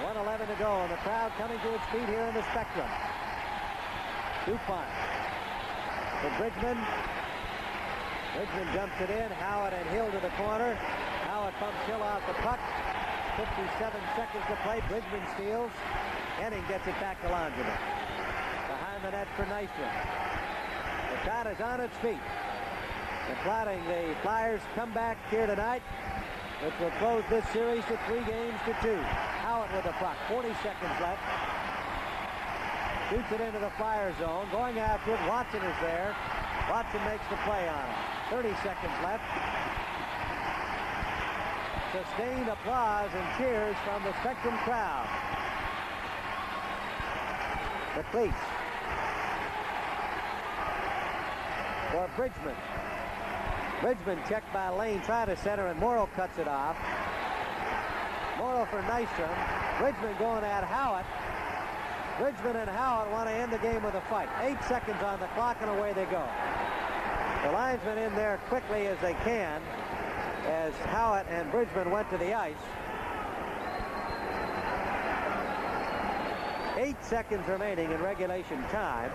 1:11 to go, and the crowd coming to its feet here in the Spectrum. DuPont for Bridgman. Bridgman jumps it in. Howard and Hill to the corner. Howard bumps Hill out the puck. 57 seconds to play. Bridgman steals. Henning gets it back to Langevin. Behind the net for Nystrom. The crowd is on its feet. Applauding the Flyers' comeback here tonight, which will close this series to 3-2. Howard with the puck. 40 seconds left. Shoots it into the Flyer zone. Going after it. Watson is there. Watson makes the play on it. 30 seconds left. Sustained applause and cheers from the Spectrum crowd. McLeish for Bridgman. Bridgman checked by Lane, tried to center, and Morrow cuts it off. Morrow for Nystrom. Bridgman going at Howard. Bridgman and Howard want to end the game with a fight. 8 seconds on the clock, and away they go. The linesmen in there quickly as they can as Howard and Bridgman went to the ice. 8 seconds remaining in regulation time.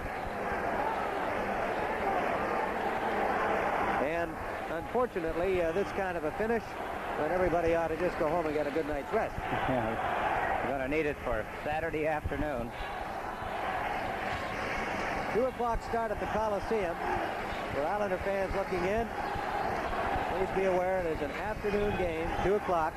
And unfortunately, this kind of a finish when everybody ought to just go home and get a good night's rest. Yeah, we're going to need it for Saturday afternoon. 2 o'clock start at the Coliseum. For Islander fans looking in, please be aware there's an afternoon game, 2 o'clock.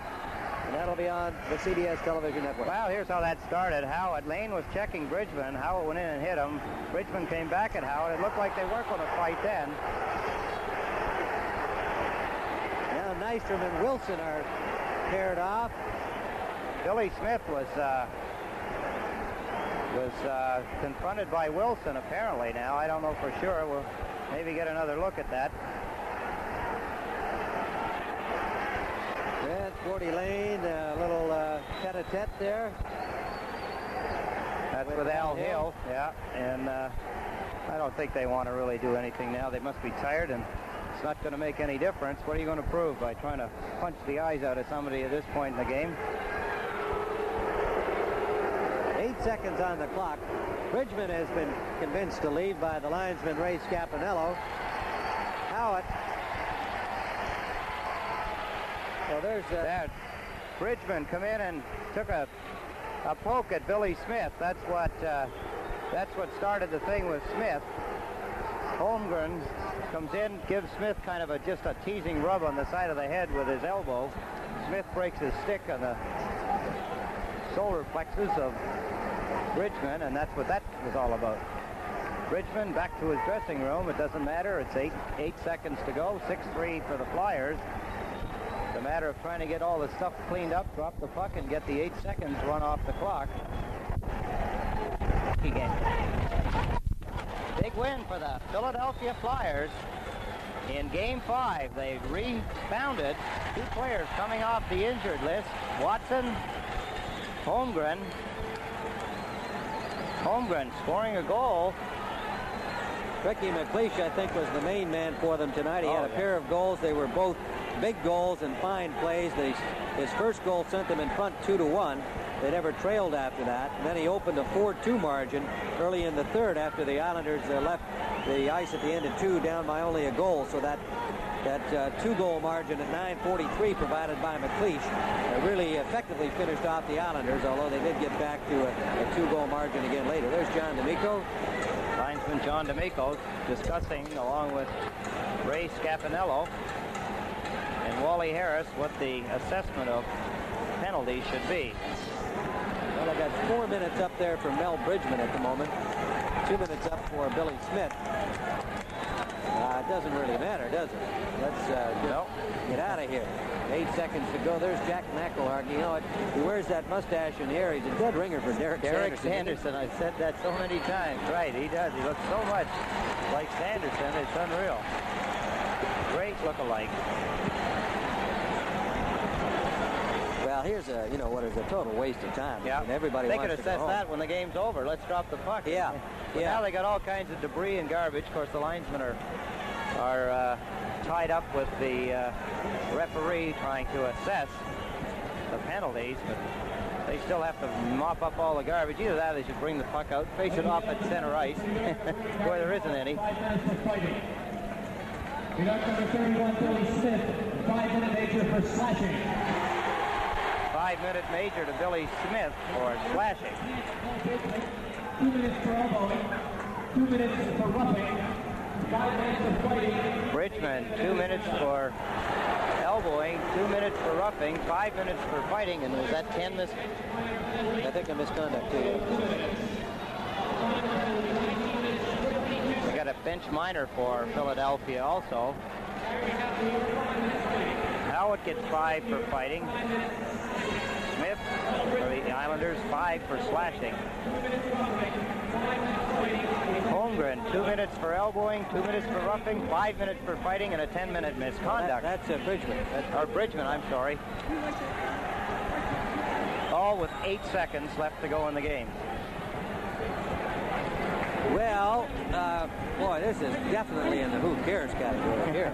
And that'll be on the CBS television network. Well, here's how that started. Howard, Lane was checking Bridgman. Howard went in and hit him. Bridgman came back at Howard. It looked like they weren't going to fight then. Now Nystrom and Wilson are paired off. Billy Smith was confronted by Wilson apparently now. I don't know for sure. We'll maybe get another look at that. Yeah, Sporty Lane, a little tete-a-tete there. That's with Al Hill, yeah. And I don't think they want to really do anything now. They must be tired, and it's not going to make any difference. What are you going to prove by trying to punch the eyes out of somebody at this point in the game? 8 seconds on the clock. Bridgman has been convinced to leave by the linesman Ray Scapanello. Howitt. So there's that. Bridgman come in and took a poke at Billy Smith. That's what started the thing with Smith. Holmgren comes in, gives Smith kind of just a teasing rub on the side of the head with his elbow. Smith breaks his stick on the solar plexus of Bridgman, and that's what that was all about. Bridgman back to his dressing room. It doesn't matter. It's 8 seconds to go. 6-3 for the Flyers. It's a matter of trying to get all the stuff cleaned up, drop the puck, and get the 8 seconds run off the clock. Big win for the Philadelphia Flyers. In Game 5, they rebounded. 2 players coming off the injured list. Watson, Holmgren. Holmgren scoring a goal. Ricky McLeish, I think, was the main man for them tonight. He had a pair of goals. They were both big goals and fine plays. His first goal sent them in front 2-1. They never trailed after that. And then he opened a 4-2 margin early in the third after the Islanders left the ice at the end of 2 down by only a goal. So that 2-goal margin at 9:43 provided by McLeish really effectively finished off the Islanders, although they did get back to a 2-goal margin again later. There's John D'Amico. Linesman John D'Amico discussing, along with Ray Scapanello and Wally Harris, what the assessment of penalties should be. Well, I got 4 minutes up there for Mel Bridgman at the moment. 2 minutes up for Billy Smith. It doesn't really matter, does it? Let's get out of here. 8 seconds to go. There's Jack McElhargy. You know what? He wears that mustache in the air. He's a dead ringer for Derek Sanderson. I've said that so many times. Right, he does. He looks so much like Sanderson. It's unreal. Great look-alike. Well, here's a total waste of time. Yeah, I mean, everybody they wants could to go assess home. that when the game's over. Let's drop the puck. Yeah, but now they got all kinds of debris and garbage. Of course, the linesmen are tied up with the referee trying to assess the penalties, but they still have to mop up all the garbage. Either that, or they should bring the puck out, face it off at center ice, where there isn't any. Number 31, Billy Smith, 5-minute major for slashing. 5-minute major to Billy Smith for slashing. 2 minutes for elbowing, 2 minutes for roughing, 5 minutes for fighting. Bridgman, 2 minutes for elbowing, 2 minutes for roughing, 5 minutes for fighting, and was that 10 miss? I think a misconduct too. We got a bench minor for Philadelphia also. Howard gets 5 for fighting. Smith for the Islanders, 5 for slashing. Holmgren, 2 minutes for elbowing, 2 minutes for roughing, 5 minutes for fighting, and a 10-minute misconduct. That's Bridgman. Bridgman, I'm sorry. All with 8 seconds left to go in the game. Well, boy, this is definitely in the who cares category here.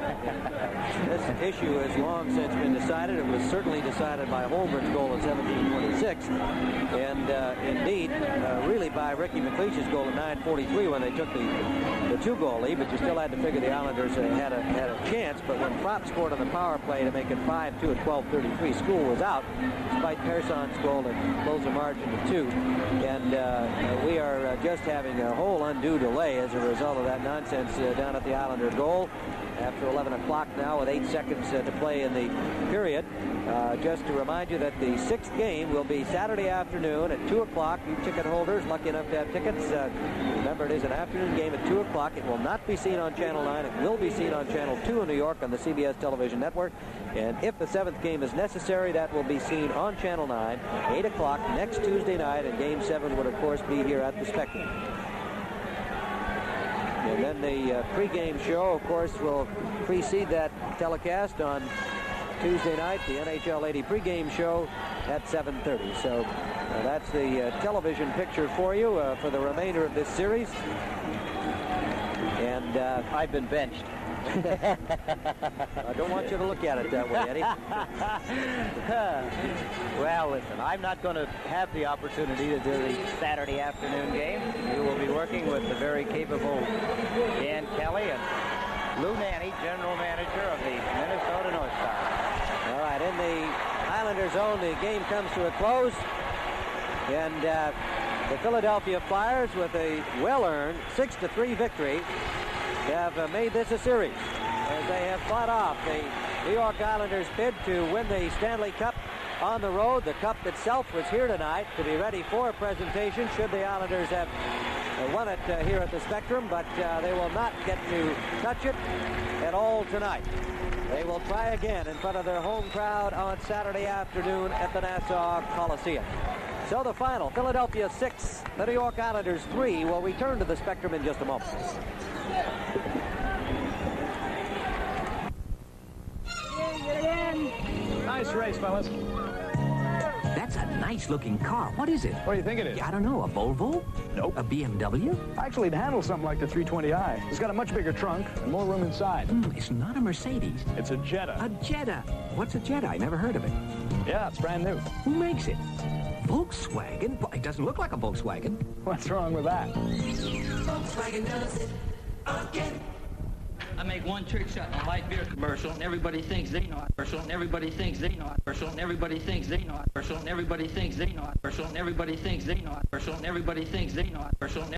This issue has long since been decided. It was certainly decided by Holmgren's goal at 17:26, and indeed, really by Ricky McLeish's goal at 9:43 when they took the 2-goal lead. But you still had to figure the Islanders had a chance. But when Propp scored on the power play to make it 5-2 at 12:33, School was out, despite Pearson's goal to close the margin to 2. And we are just having a whole little undue delay as a result of that nonsense down at the Islander goal. After 11 o'clock now with 8 seconds to play in the period. Just to remind you that the 6th game will be Saturday afternoon at 2 o'clock. You ticket holders lucky enough to have tickets, remember it is an afternoon game at 2 o'clock. It will not be seen on Channel 9. It will be seen on Channel 2 in New York on the CBS television network. And if the 7th game is necessary, that will be seen on Channel 9, 8 o'clock next Tuesday night. And Game 7 would, of course, be here at the Spectrum. And then the pregame show, of course, will precede that telecast on Tuesday night, the NHL 80 pregame show at 7:30. So that's the television picture for you for the remainder of this series. And I've been benched. I don't want you to look at it that way, Eddie. Well, listen, I'm not going to have the opportunity to do the Saturday afternoon game. You will be working with the very capable Dan Kelly and Lou Nanny, general manager of the Minnesota North Stars. All right, in the Islander zone, the game comes to a close. And the Philadelphia Flyers, with a well-earned 6-3 victory, have made this a series as they have fought off the New York Islanders' bid to win the Stanley Cup on the road. The cup itself was here tonight to be ready for a presentation should the Islanders have won it here at the Spectrum, but they will not get to touch it at all tonight. They will try again in front of their home crowd on Saturday afternoon at the Nassau Coliseum. So the final, Philadelphia 6, the New York Islanders 3. We'll return to the Spectrum in just a moment. Nice race, fellas. That's a nice-looking car. What is it? What do you think it is? I don't know. A Volvo? Nope. A BMW? Actually, it handles something like the 320i. It's got a much bigger trunk and more room inside. It's not a Mercedes. It's a Jetta. A Jetta? What's a Jetta? I never heard of it. Yeah, it's brand new. Who makes it? Volkswagen? Well, it doesn't look like a Volkswagen. What's wrong with that? Volkswagen does it again. I make one trick shot in a light beer commercial, and everybody thinks they know how commercial, and everybody thinks they know how commercial, and everybody thinks they know how commercial, and everybody thinks they know how commercial, and everybody thinks they know how commercial, and everybody thinks they know how commercial.